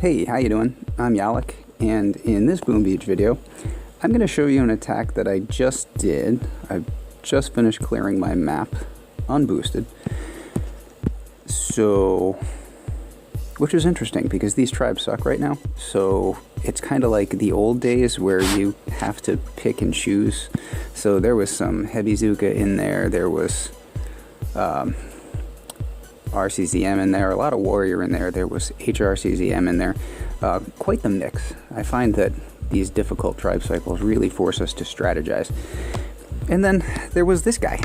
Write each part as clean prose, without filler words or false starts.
Hey, how you doing? I'm Yalek, and in this Boom Beach video, I'm going to show you an attack that I just did. I've just finished clearing my map, Unboosted. So, which is interesting because these tribes suck right now. So it's kind of like the old days where you have to pick and choose. So there was some heavy Zuka in there. There was RCZM in there, a lot of warrior in there. There was HRCZM in there. Quite the mix. I find that these difficult tribe cycles really force us to strategize. And then there was this guy,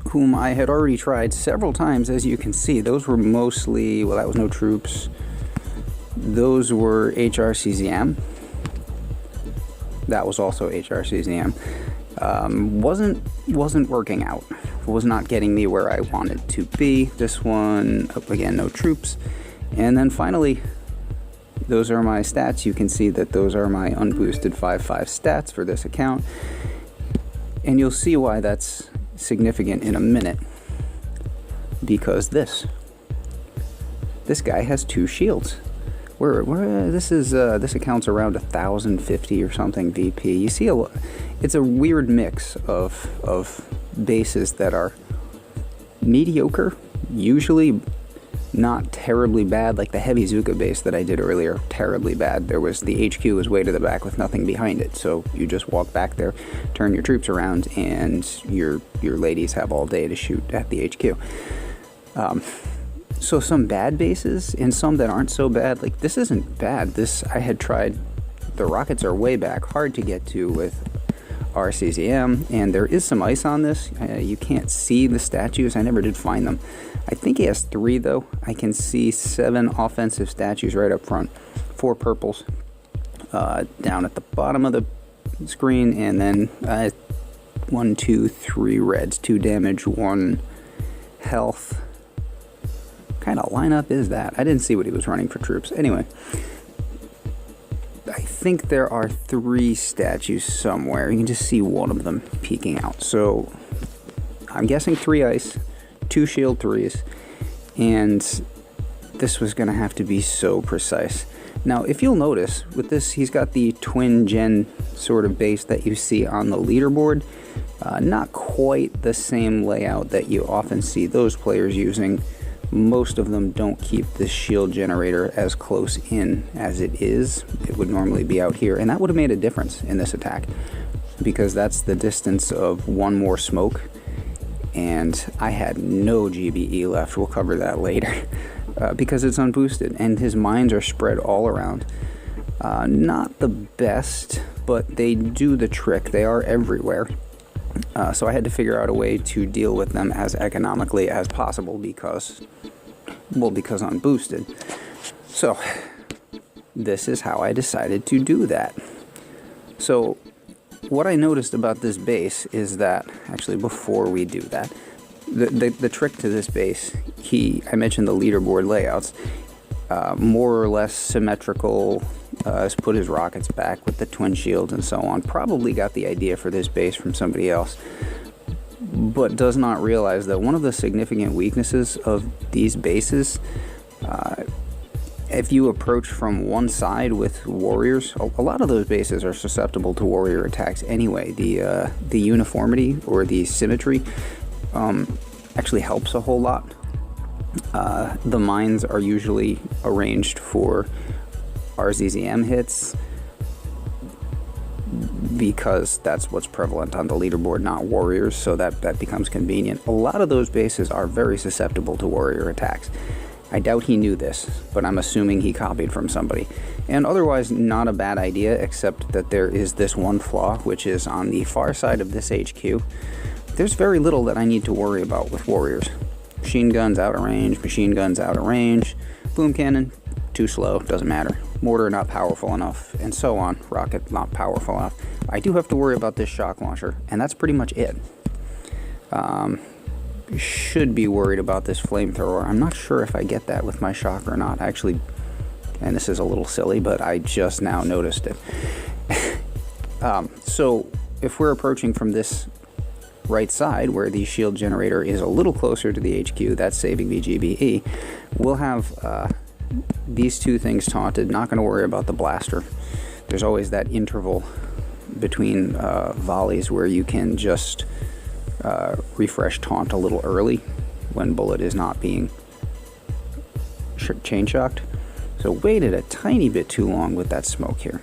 whom I had already tried several times. As you can see, those were mostly, well, that was no troops. Those were HRCZM. That was also HRCZM. Wasn't working out. Was not getting me where I wanted to be. This one, again, no troops. And then finally, those are my stats. You can see that those are my unboosted 5/5 stats for this account. And you'll see why that's significant in a minute. Because this guy has 2 shields. This account's around 1,050 or something VP. You see it's a weird mix of bases that are mediocre, usually not terribly bad, like the heavy Zuka base that I did earlier, terribly bad. There was the HQ was way to the back with nothing behind it, so you just walk back there, turn your troops around, and your ladies have all day to shoot at the HQ. So some bad bases and some that aren't so bad. Like this isn't bad. I had tried. The rockets are way back, hard to get to with RCZM, and there is some ice on this. You can't see the statues. I never did find them. I think he has 3 though. I can see 7 offensive statues right up front, 4 purples down at the bottom of the screen, and then 1, 2, 3 reds, 2 damage, 1 health. What kind of lineup is that? I didn't see what he was running for troops. Anyway, I think there are 3 statues somewhere. You can just see one of them peeking out. So I'm guessing 3 ice, 2 shield 3s, and this was going to have to be so precise. Now, if you'll notice, with this, he's got the twin gen sort of base that you see on the leaderboard. Not quite the same layout that you often see those players using. Most of them don't keep this shield generator as close in as it is. It would normally be out here, and that would have made a difference in this attack because that's the distance of 1 more smoke, and I had no GBE left. We'll cover that later because it's unboosted, and his mines are spread all around. Not the best, but they do the trick. They are everywhere. So I had to figure out a way to deal with them as economically as possible because unboosted. So this is how I decided to do that. So what I noticed about this base is that, actually before we do that, the trick to this base, I mentioned the leaderboard layouts, more or less symmetrical, has put his rockets back with the twin shields and so on. Probably got the idea for this base from somebody else, but does not realize that one of the significant weaknesses of these bases, if you approach from one side with warriors, a lot of those bases are susceptible to warrior attacks anyway. The uniformity or the symmetry actually helps a whole lot. The mines are usually arranged for RCZM hits because that's what's prevalent on the leaderboard, not warriors, so that becomes convenient. A lot of those bases are very susceptible to warrior attacks. I doubt he knew this, but I'm assuming he copied from somebody. And otherwise, not a bad idea, except that there is this one flaw, which is on the far side of this HQ. There's very little that I need to worry about with warriors. Machine guns out of range, machine guns out of range, boom cannon, too slow, doesn't matter. Mortar not powerful enough, and so on. Rocket not powerful enough. I do have to worry about this shock launcher, and that's pretty much it. Should be worried about this flamethrower. I'm not sure if I get that with my shock or not. Actually, and this is a little silly, but I just now noticed it. So if we're approaching from this right side, where the shield generator is a little closer to the HQ, that's saving me GBE, we'll have these two things taunted, not going to worry about the blaster. There's always that interval between volleys where you can just refresh taunt a little early when bullet is not being chain shocked. So waited a tiny bit too long with that smoke here.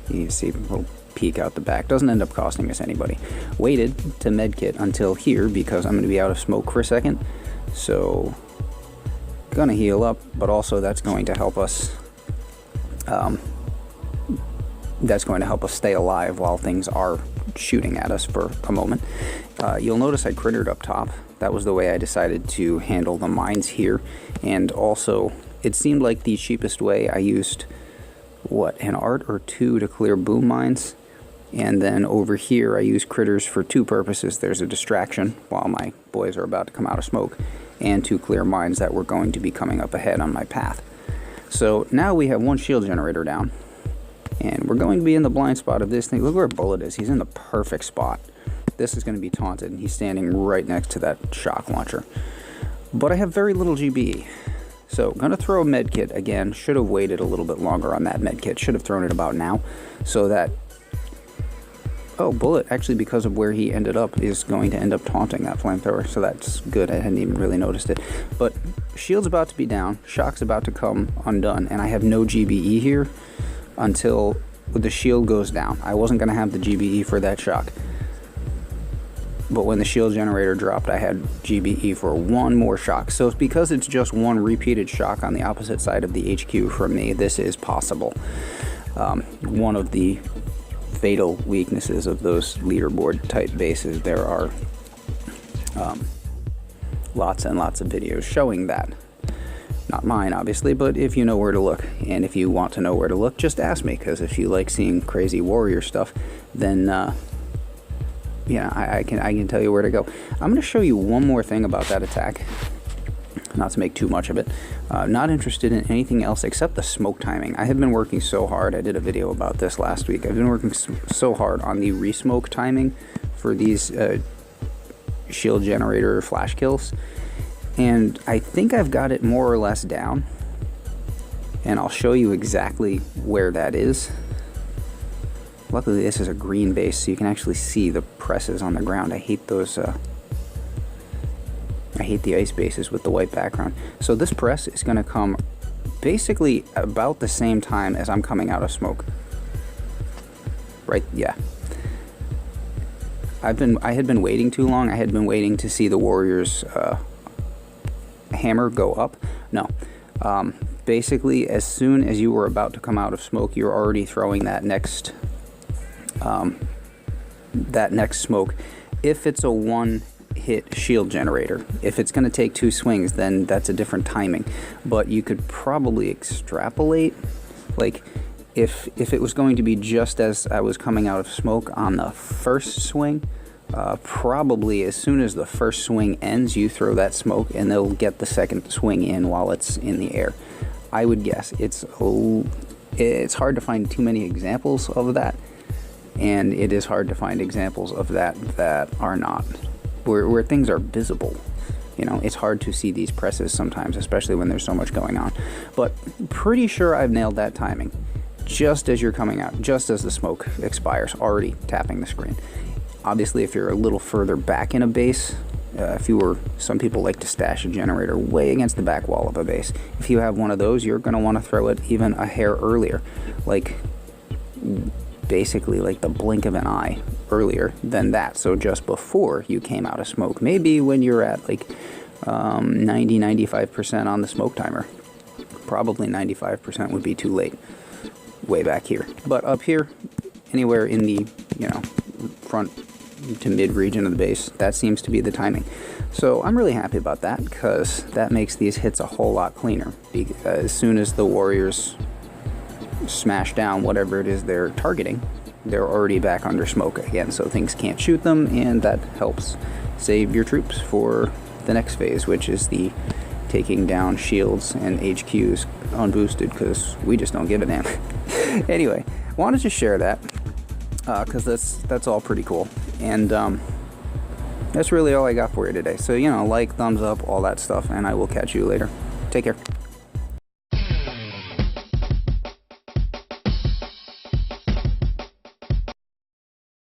You can see a little peek out the back. Doesn't end up costing us anybody. Waited to medkit until here because I'm going to be out of smoke for a second. So gonna heal up, but also that's going to help us stay alive while things are shooting at us for a moment. You'll notice I crittered up top. That was the way I decided to handle the mines here, and also it seemed like the cheapest way. I used an art or two to clear boom mines, and then over here I use critters for two purposes. There's a distraction while my boys are about to come out of smoke, and to clear mines that were going to be coming up ahead on my path. So now we have one shield generator down, and we're going to be in the blind spot of this thing. Look where Bullet is. He's in the perfect spot. This is going to be taunted, and he's standing right next to that shock launcher. But I have very little GBE. So I'm going to throw a med kit again. Should have waited a little bit longer on that med kit. Should have thrown it about now, so that... Oh, Bullet, actually, because of where he ended up, is going to end up taunting that flamethrower, so that's good. I hadn't even really noticed it. But shield's about to be down, shock's about to come undone, and I have no GBE here until the shield goes down. I wasn't going to have the GBE for that shock, but when the shield generator dropped, I had GBE for one more shock. So because it's just one repeated shock on the opposite side of the HQ from me, this is possible. One of the fatal weaknesses of those leaderboard type bases, there are lots and lots of videos showing that. Not mine, obviously, but if you know where to look, and if you want to know where to look, just ask me, because if you like seeing crazy warrior stuff, then yeah, I can tell you where to go. I'm going to show you one more thing about that attack, not to make too much of it. Not interested in anything else except the smoke timing. I have been working so hard. I did a video about this last week. I've been working so hard on the resmoke timing for these shield generator flash kills, and I think I've got it more or less down, and I'll show you exactly where that is. Luckily this is a green base, so you can actually see the presses on the ground. I hate those I hate the ice bases with the white background. So this press is going to come basically about the same time as I'm coming out of smoke. Right, yeah. I had been waiting too long. I had been waiting to see the Warriors hammer go up. No. Basically, as soon as you were about to come out of smoke, you're already throwing that next smoke. If it's a one-hit shield generator, if it's going to take two swings, then that's a different timing. But you could probably extrapolate, like if it was going to be just as I was coming out of smoke on the first swing, probably as soon as the first swing ends, you throw that smoke and they'll get the second swing in while it's in the air. I would guess. It's hard to find too many examples of that, and it is hard to find examples of that are not, where things are visible. You know, it's hard to see these presses sometimes, especially when there's so much going on. But pretty sure I've nailed that timing. Just as you're coming out, just as the smoke expires, already tapping the screen. Obviously, if you're a little further back in a base, some people like to stash a generator way against the back wall of a base. If you have one of those, you're going to want to throw it even a hair earlier, like basically like the blink of an eye earlier than that. So just before you came out of smoke, maybe when you're at like 90-95% on the smoke timer. Probably 95% would be too late way back here, but up here, anywhere in the, you know, front to mid region of the base, that seems to be the timing. So I'm really happy about that, because that makes these hits a whole lot cleaner. As soon as the Warriors smash down whatever it is they're targeting, they're already back under smoke again, so things can't shoot them, and that helps save your troops for the next phase, which is the taking down shields and HQs unboosted, because we just don't give a damn. Anyway, wanted to share that because that's all pretty cool, and that's really all I got for you today. So, you know, like, thumbs up, all that stuff, and I will catch you later. Take care.